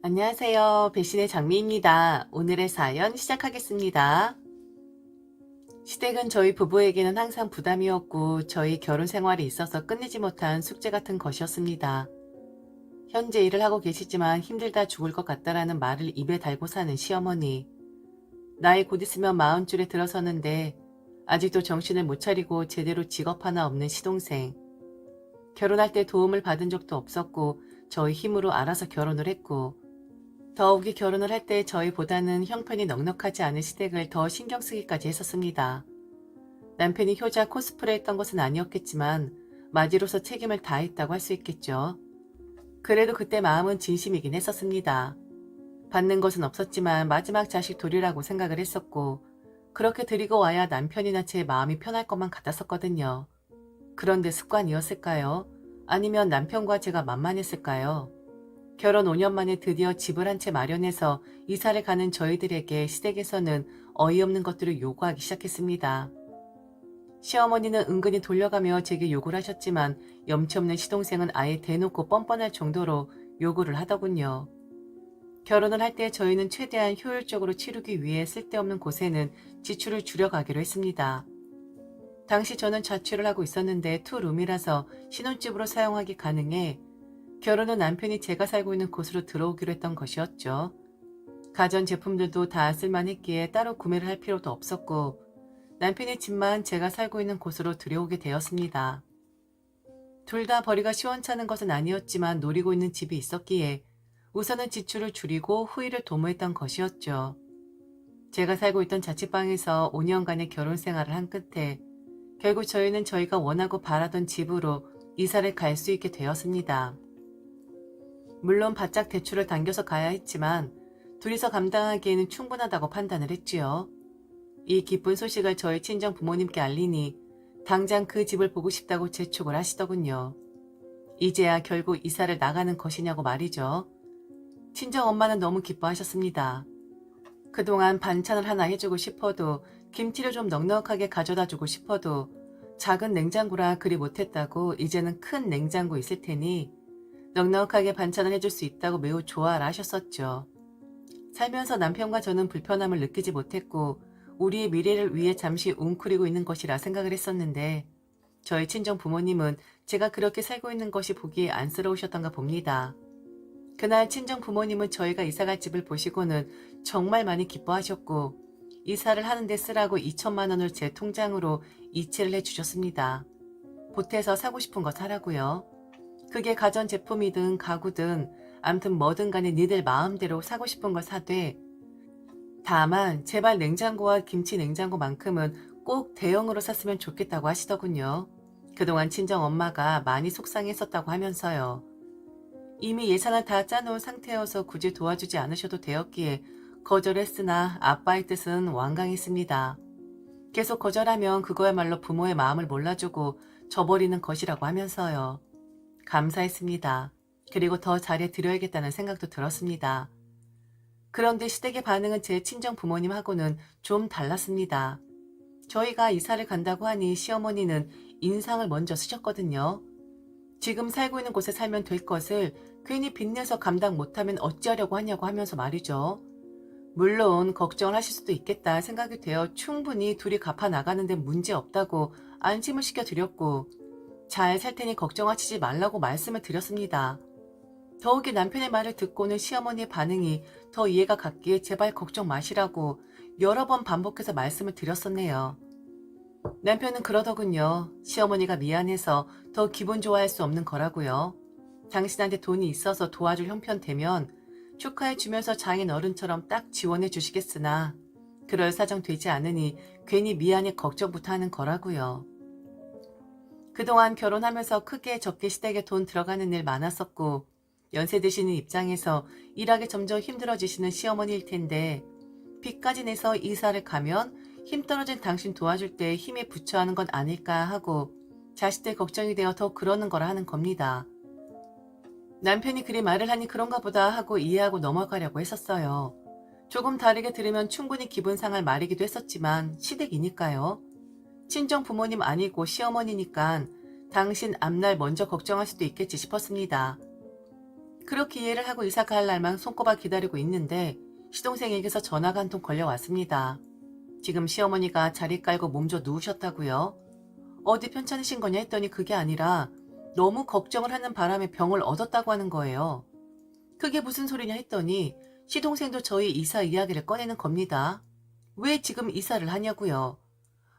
안녕하세요. 배신의 장미입니다. 오늘의 사연 시작하겠습니다. 시댁은 저희 부부에게는 항상 부담이었고 저희 결혼 생활에 있어서 끝내지 못한 숙제 같은 것이었습니다. 현재 일을 하고 계시지만 힘들다 죽을 것 같다라는 말을 입에 달고 사는 시어머니. 나이 곧 있으면 40줄에 들어서는데 아직도 정신을 못 차리고 제대로 직업 하나 없는 시동생. 결혼할 때 도움을 받은 적도 없었고 저희 힘으로 알아서 결혼을 했고 더욱이 결혼을 할 때 저희보다는 형편이 넉넉하지 않은 시댁을 더 신경 쓰기까지 했었습니다. 남편이 효자 코스프레 했던 것은 아니었겠지만 맞이로서 책임을 다했다고 할 수 있겠죠. 그래도 그때 마음은 진심이긴 했었습니다. 받는 것은 없었지만 마지막 자식 돌이라고 생각을 했었고 그렇게 드리고 와야 남편이나 제 마음이 편할 것만 같았었거든요. 그런데 습관이었을까요? 아니면 남편과 제가 만만했을까요? 결혼 5년 만에 드디어 집을 한 채 마련해서 이사를 가는 저희들에게 시댁에서는 어이없는 것들을 요구하기 시작했습니다. 시어머니는 은근히 돌려가며 제게 요구를 하셨지만 염치 없는 시동생은 아예 대놓고 뻔뻔할 정도로 요구를 하더군요. 결혼을 할 때 저희는 최대한 효율적으로 치르기 위해 쓸데없는 곳에는 지출을 줄여가기로 했습니다. 당시 저는 자취를 하고 있었는데 투룸이라서 신혼집으로 사용하기 가능해 결혼은 남편이 제가 살고 있는 곳으로 들어오기로 했던 것이었죠. 가전제품들도 다 쓸만했기에 따로 구매를 할 필요도 없었고 남편의 집만 제가 살고 있는 곳으로 들여오게 되었습니다. 둘 다 벌이가 시원찮은 것은 아니었지만 노리고 있는 집이 있었기에 우선은 지출을 줄이고 후일을 도모했던 것이었죠. 제가 살고 있던 자취방에서 5년간의 결혼 생활을 한 끝에 결국 저희는 저희가 원하고 바라던 집으로 이사를 갈 수 있게 되었습니다. 물론 바짝 대출을 당겨서 가야 했지만 둘이서 감당하기에는 충분하다고 판단을 했지요. 이 기쁜 소식을 저희 친정 부모님께 알리니 당장 그 집을 보고 싶다고 재촉을 하시더군요. 이제야 결국 이사를 나가는 것이냐고 말이죠. 친정 엄마는 너무 기뻐하셨습니다. 그동안 반찬을 하나 해주고 싶어도 김치를 좀 넉넉하게 가져다 주고 싶어도 작은 냉장고라 그리 못했다고 이제는 큰 냉장고 있을 테니 넉넉하게 반찬을 해줄 수 있다고 매우 좋아라 하셨었죠. 살면서 남편과 저는 불편함을 느끼지 못했고 우리의 미래를 위해 잠시 웅크리고 있는 것이라 생각을 했었는데 저희 친정 부모님은 제가 그렇게 살고 있는 것이 보기에 안쓰러우셨던가 봅니다. 그날 친정 부모님은 저희가 이사갈 집을 보시고는 정말 많이 기뻐하셨고 이사를 하는데 쓰라고 2천만 원을 제 통장으로 이체를 해주셨습니다. 보태서 사고 싶은 거 사라고요. 그게 가전제품이든 가구든 암튼 뭐든 간에 니들 마음대로 사고 싶은 걸 사되 다만 제발 냉장고와 김치 냉장고만큼은 꼭 대형으로 샀으면 좋겠다고 하시더군요. 그동안 친정 엄마가 많이 속상했었다고 하면서요. 이미 예산을 다 짜놓은 상태여서 굳이 도와주지 않으셔도 되었기에 거절했으나 아빠의 뜻은 완강했습니다. 계속 거절하면 그거야말로 부모의 마음을 몰라주고 저버리는 것이라고 하면서요. 감사했습니다. 그리고 더 잘해드려야겠다는 생각도 들었습니다. 그런데 시댁의 반응은 제 친정 부모님하고는 좀 달랐습니다. 저희가 이사를 간다고 하니 시어머니는 인상을 먼저 쓰셨거든요. 지금 살고 있는 곳에 살면 될 것을 괜히 빚내서 감당 못하면 어찌하려고 하냐고 하면서 말이죠. 물론 걱정을 하실 수도 있겠다 생각이 되어 충분히 둘이 갚아 나가는 데 문제 없다고 안심을 시켜드렸고 잘 살 테니 걱정하시지 말라고 말씀을 드렸습니다. 더욱이 남편의 말을 듣고는 시어머니의 반응이 더 이해가 갔기에 제발 걱정 마시라고 여러 번 반복해서 말씀을 드렸었네요. 남편은 그러더군요. 시어머니가 미안해서 더 기분 좋아할 수 없는 거라고요. 당신한테 돈이 있어서 도와줄 형편되면 축하해 주면서 장인 어른처럼 딱 지원해 주시겠으나 그럴 사정 되지 않으니 괜히 미안해 걱정부터 하는 거라고요. 그동안 결혼하면서 크게 적게 시댁에 돈 들어가는 일 많았었고 연세 드시는 입장에서 일하기 점점 힘들어지시는 시어머니일 텐데 빚까지 내서 이사를 가면 힘 떨어진 당신 도와줄 때 힘에 부처하는 건 아닐까 하고 자식들 걱정이 되어 더 그러는 거라 하는 겁니다. 남편이 그리 말을 하니 그런가 보다 하고 이해하고 넘어가려고 했었어요. 조금 다르게 들으면 충분히 기분 상할 말이기도 했었지만 시댁이니까요. 친정 부모님 아니고 시어머니니까 당신 앞날 먼저 걱정할 수도 있겠지 싶었습니다. 그렇게 이해를 하고 이사 갈 날만 손꼽아 기다리고 있는데 시동생에게서 전화가 한 통 걸려왔습니다. 지금 시어머니가 자리 깔고 몸져 누우셨다고요? 어디 편찮으신 거냐 했더니 그게 아니라 너무 걱정을 하는 바람에 병을 얻었다고 하는 거예요. 그게 무슨 소리냐 했더니 시동생도 저희 이사 이야기를 꺼내는 겁니다. 왜 지금 이사를 하냐고요.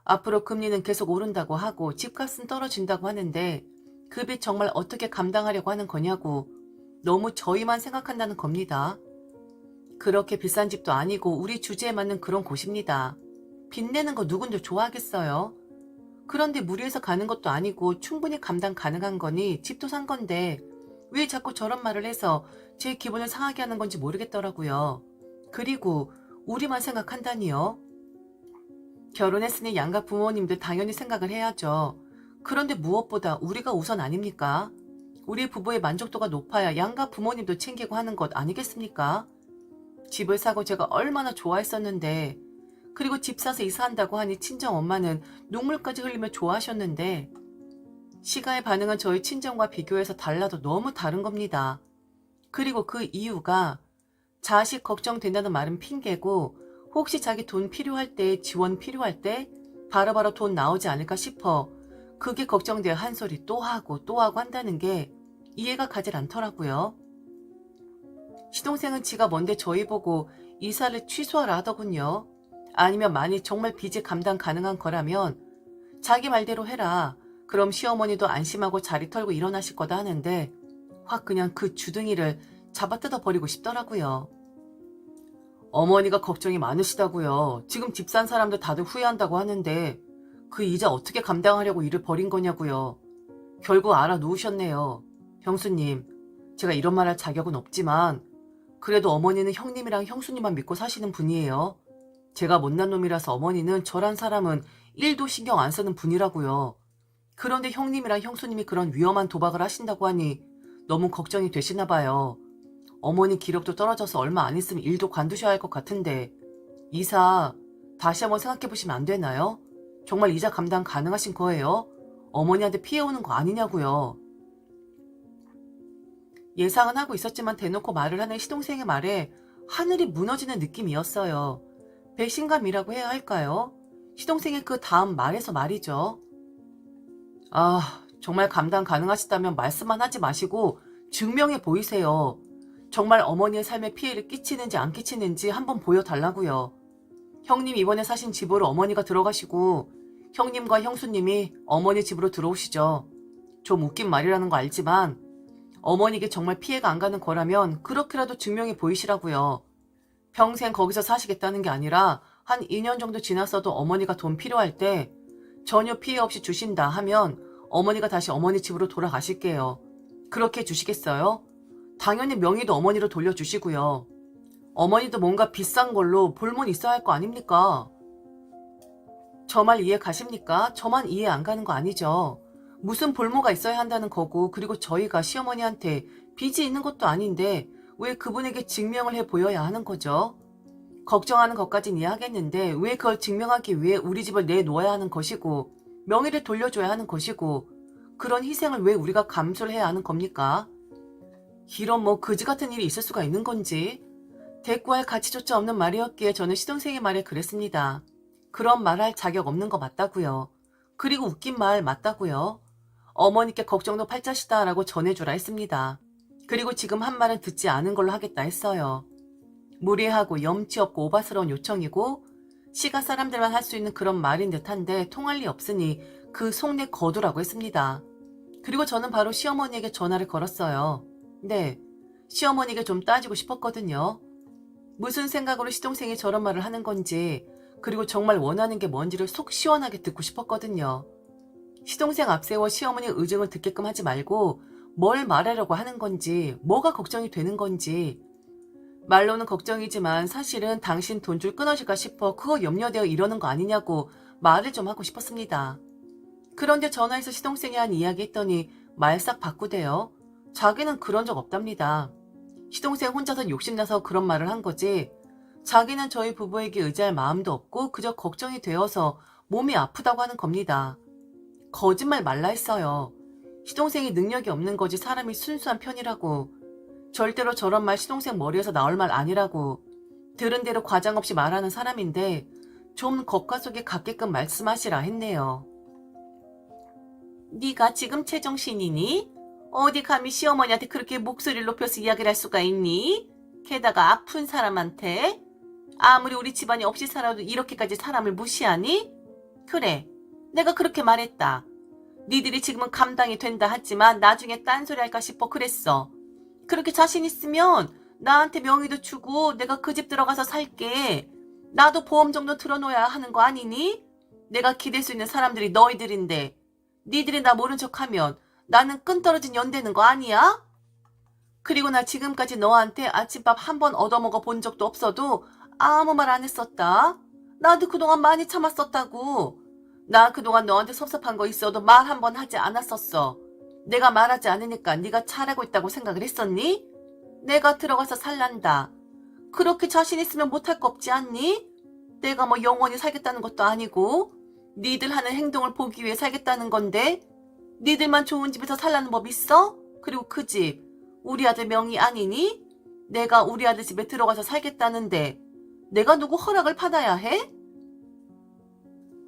앞으로 금리는 계속 오른다고 하고 집값은 떨어진다고 하는데 그 빚 정말 어떻게 감당하려고 하는 거냐고 너무 저희만 생각한다는 겁니다. 그렇게 비싼 집도 아니고 우리 주제에 맞는 그런 곳입니다. 빚내는 거 누군들 좋아하겠어요? 그런데 무리해서 가는 것도 아니고 충분히 감당 가능한 거니 집도 산 건데 왜 자꾸 저런 말을 해서 제 기분을 상하게 하는 건지 모르겠더라고요. 그리고 우리만 생각한다니요? 결혼했으니 양가 부모님들 당연히 생각을 해야죠. 그런데 무엇보다 우리가 우선 아닙니까? 우리 부부의 만족도가 높아야 양가 부모님도 챙기고 하는 것 아니겠습니까? 집을 사고 제가 얼마나 좋아했었는데, 그리고 집 사서 이사한다고 하니 친정엄마는 눈물까지 흘리며 좋아하셨는데 시가의 반응은 저희 친정과 비교해서 달라도 너무 다른 겁니다. 그리고 그 이유가 자식 걱정된다는 말은 핑계고 혹시 자기 돈 필요할 때 지원 필요할 때 바로바로 돈 나오지 않을까 싶어 그게 걱정되어 한 소리 또 하고 또 하고 한다는 게 이해가 가질 않더라고요. 시동생은 지가 뭔데 저희 보고 이사를 취소하라 하더군요. 아니면 만일 정말 빚이 감당 가능한 거라면 자기 말대로 해라. 그럼 시어머니도 안심하고 자리 털고 일어나실 거다 하는데 확 그냥 그 주둥이를 잡아뜯어 버리고 싶더라고요. 어머니가 걱정이 많으시다고요. 지금 집 산 사람들 다들 후회한다고 하는데 그 이자 어떻게 감당하려고 일을 벌인 거냐고요. 결국 알아놓으셨네요. 형수님, 제가 이런 말 할 자격은 없지만 그래도 어머니는 형님이랑 형수님만 믿고 사시는 분이에요. 제가 못난 놈이라서 어머니는 저란 사람은 1도 신경 안 쓰는 분이라고요. 그런데 형님이랑 형수님이 그런 위험한 도박을 하신다고 하니 너무 걱정이 되시나 봐요. 어머니 기력도 떨어져서 얼마 안 있으면 일도 관두셔야 할 것 같은데 이사 다시 한번 생각해 보시면 안 되나요? 정말 이자 감당 가능하신 거예요? 어머니한테 피해 오는 거 아니냐고요. 예상은 하고 있었지만 대놓고 말을 하는 시동생의 말에 하늘이 무너지는 느낌이었어요. 배신감이라고 해야 할까요? 시동생의 그 다음 말에서 말이죠. 아, 정말 감당 가능하시다면 말씀만 하지 마시고 증명해 보이세요. 정말 어머니의 삶에 피해를 끼치는지 안 끼치는지 한번 보여달라고요. 형님 이번에 사신 집으로 어머니가 들어가시고 형님과 형수님이 어머니 집으로 들어오시죠. 좀 웃긴 말이라는 거 알지만 어머니에게 정말 피해가 안 가는 거라면 그렇게라도 증명해 보이시라고요. 평생 거기서 사시겠다는 게 아니라 한 2년 정도 지났어도 어머니가 돈 필요할 때 전혀 피해 없이 주신다 하면 어머니가 다시 어머니 집으로 돌아가실게요. 그렇게 해주시겠어요? 당연히 명의도 어머니로 돌려주시고요. 어머니도 뭔가 비싼 걸로 볼몬 있어야 할 거 아닙니까? 저 말 이해 가십니까? 저만 이해 안 가는 거 아니죠. 무슨 볼모가 있어야 한다는 거고 그리고 저희가 시어머니한테 빚이 있는 것도 아닌데 왜 그분에게 증명을 해 보여야 하는 거죠? 걱정하는 것까진 이해하겠는데 왜 그걸 증명하기 위해 우리 집을 내놓아야 하는 것이고 명의를 돌려줘야 하는 것이고 그런 희생을 왜 우리가 감수를 해야 하는 겁니까? 이런 그지 같은 일이 있을 수가 있는 건지 대꾸할 가치조차 없는 말이었기에 저는 시동생의 말에 그랬습니다. 그런 말할 자격 없는 거 맞다고요. 그리고 웃긴 말 맞다고요. 어머니께 걱정도 팔자시다라고 전해주라 했습니다. 그리고 지금 한 말은 듣지 않은 걸로 하겠다 했어요. 무례하고 염치 없고 오바스러운 요청이고 시가 사람들만 할 수 있는 그런 말인 듯한데 통할 리 없으니 그 속내 거두라고 했습니다. 그리고 저는 바로 시어머니에게 전화를 걸었어요. 네, 시어머니에게 좀 따지고 싶었거든요. 무슨 생각으로 시동생이 저런 말을 하는 건지 그리고 정말 원하는 게 뭔지를 속 시원하게 듣고 싶었거든요. 시동생 앞세워 시어머니 의증을 듣게끔 하지 말고 뭘 말하려고 하는 건지 뭐가 걱정이 되는 건지 말로는 걱정이지만 사실은 당신 돈줄 끊어질까 싶어 그거 염려되어 이러는 거 아니냐고 말을 좀 하고 싶었습니다. 그런데 전화해서 시동생이 한 이야기 했더니 말 싹 바꾸대요. 자기는 그런 적 없답니다. 시동생 혼자서 욕심나서 그런 말을 한 거지 자기는 저희 부부에게 의지할 마음도 없고 그저 걱정이 되어서 몸이 아프다고 하는 겁니다. 거짓말 말라 했어요. 시동생이 능력이 없는 거지 사람이 순수한 편이라고. 절대로 저런 말 시동생 머리에서 나올 말 아니라고. 들은 대로 과장 없이 말하는 사람인데 좀 겉과 속에 같게끔 말씀하시라 했네요. 네가 지금 제정신이니? 어디 감히 시어머니한테 그렇게 목소리를 높여서 이야기를 할 수가 있니? 게다가 아픈 사람한테? 아무리 우리 집안이 없이 살아도 이렇게까지 사람을 무시하니? 그래, 내가 그렇게 말했다. 니들이 지금은 감당이 된다 하지만 나중에 딴소리 할까 싶어 그랬어. 그렇게 자신 있으면 나한테 명의도 주고 내가 그 집 들어가서 살게. 나도 보험 정도 들어놓아야 하는 거 아니니? 내가 기댈 수 있는 사람들이 너희들인데 니들이 나 모른 척하면 나는 끈 떨어진 연대는 거 아니야? 그리고 나 지금까지 너한테 아침밥 한 번 얻어먹어 본 적도 없어도 아무 말 안 했었다. 나도 그동안 많이 참았었다고. 나 그동안 너한테 섭섭한 거 있어도 말 한 번 하지 않았었어. 내가 말하지 않으니까 네가 잘하고 있다고 생각을 했었니? 내가 들어가서 살란다. 그렇게 자신 있으면 못할 거 없지 않니? 내가 뭐 영원히 살겠다는 것도 아니고 니들 하는 행동을 보기 위해 살겠다는 건데 니들만 좋은 집에서 살라는 법 있어? 그리고 그 집 우리 아들 명의 아니니? 내가 우리 아들 집에 들어가서 살겠다는데 내가 누구 허락을 받아야 해?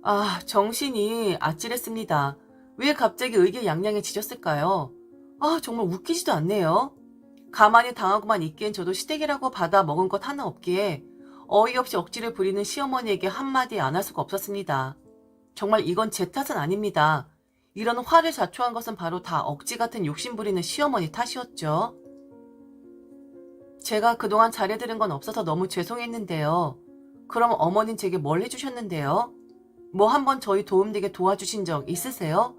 아, 정신이 아찔했습니다. 왜 갑자기 의기양양해지셨을까요? 아, 정말 웃기지도 않네요. 가만히 당하고만 있기엔 저도 시댁이라고 받아 먹은 것 하나 없기에 어이없이 억지를 부리는 시어머니에게 한마디 안 할 수가 없었습니다. 정말 이건 제 탓은 아닙니다. 이런 화를 자초한 것은 바로 다 억지 같은 욕심 부리는 시어머니 탓이었죠. 제가 그동안 잘해드린 건 없어서 너무 죄송했는데요. 그럼 어머닌 제게 뭘 해주셨는데요? 뭐 한번 저희 도움되게 도와주신 적 있으세요?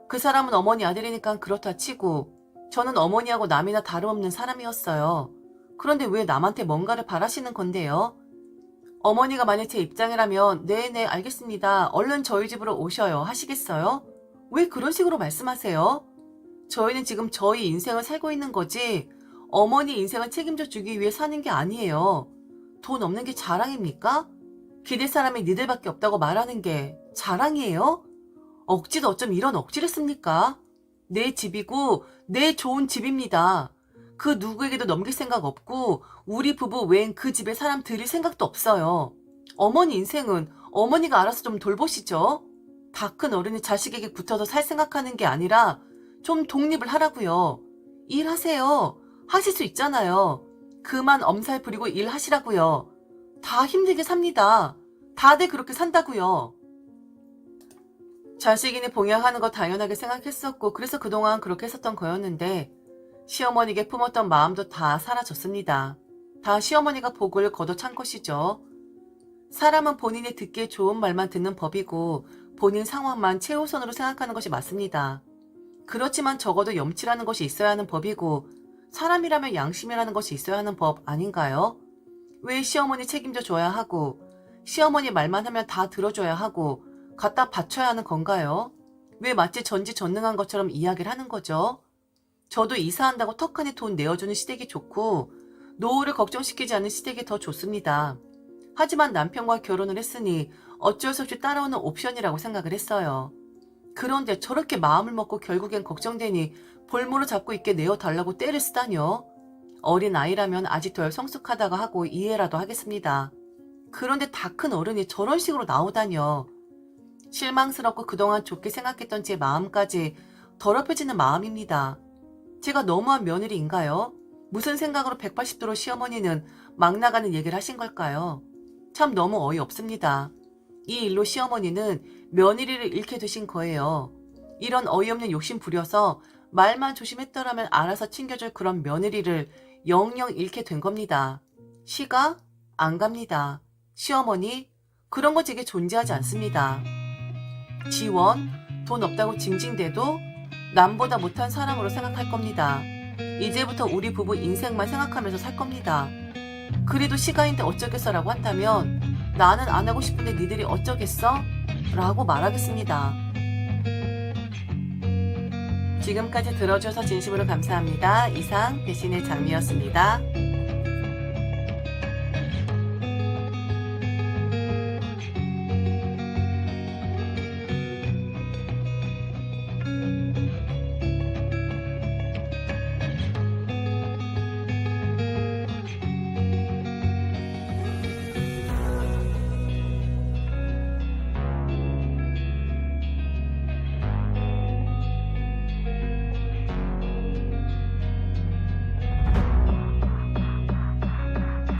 그 사람은 어머니 아들이니까 그렇다 치고 저는 어머니하고 남이나 다름없는 사람이었어요. 그런데 왜 남한테 뭔가를 바라시는 건데요? 어머니가 만약 제 입장이라면 네네 알겠습니다. 얼른 저희 집으로 오셔요 하시겠어요? 왜 그런 식으로 말씀하세요? 저희는 지금 저희 인생을 살고 있는 거지 어머니 인생을 책임져 주기 위해 사는 게 아니에요. 돈 없는 게 자랑입니까? 기댈 사람이 니들밖에 없다고 말하는 게 자랑이에요? 억지도 어쩜 이런 억지를 씁니까? 내 집이고 내 좋은 집입니다. 그 누구에게도 넘길 생각 없고 우리 부부 외엔 그 집에 사람 들일 생각도 없어요. 어머니 인생은 어머니가 알아서 좀 돌보시죠. 다 큰 어른이 자식에게 붙어서 살 생각하는 게 아니라 좀 독립을 하라고요. 일하세요. 하실 수 있잖아요. 그만 엄살 부리고 일하시라고요. 다 힘들게 삽니다. 다들 그렇게 산다고요. 자식이니 봉양하는 거 당연하게 생각했었고 그래서 그동안 그렇게 했었던 거였는데 시어머니에게 품었던 마음도 다 사라졌습니다. 다 시어머니가 복을 걷어찬 것이죠. 사람은 본인이 듣기에 좋은 말만 듣는 법이고 본인 상황만 최우선으로 생각하는 것이 맞습니다. 그렇지만 적어도 염치라는 것이 있어야 하는 법이고 사람이라면 양심이라는 것이 있어야 하는 법 아닌가요? 왜 시어머니 책임져 줘야 하고 시어머니 말만 하면 다 들어줘야 하고 갖다 바쳐야 하는 건가요? 왜 마치 전지전능한 것처럼 이야기를 하는 거죠? 저도 이사한다고 턱하니 돈 내어주는 시댁이 좋고 노후를 걱정시키지 않는 시댁이 더 좋습니다. 하지만 남편과 결혼을 했으니 어쩔 수 없이 따라오는 옵션이라고 생각을 했어요. 그런데 저렇게 마음을 먹고 결국엔 걱정되니 볼모로 잡고 있게 내어달라고 떼를 쓰다뇨. 어린 아이라면 아직 덜 성숙하다가 하고 이해라도 하겠습니다. 그런데 다 큰 어른이 저런 식으로 나오다뇨. 실망스럽고 그동안 좋게 생각했던 제 마음까지 더럽혀지는 마음입니다. 제가 너무한 며느리인가요? 무슨 생각으로 180도로 시어머니는 막 나가는 얘기를 하신 걸까요? 참 너무 어이없습니다. 이 일로 시어머니는 며느리를 잃게 되신 거예요. 이런 어이없는 욕심 부려서 말만 조심했더라면 알아서 챙겨줄 그런 며느리를 영영 잃게 된 겁니다. 시가 안 갑니다. 시어머니 그런 거 제게 존재하지 않습니다. 지원 돈 없다고 징징대도 남보다 못한 사람으로 생각할 겁니다. 이제부터 우리 부부 인생만 생각하면서 살 겁니다. 그래도 시가인데 어쩌겠어라고 한다면 나는 안 하고 싶은데 니들이 어쩌겠어? 라고 말하겠습니다. 지금까지 들어줘서 진심으로 감사합니다. 이상 배신의 장미였습니다.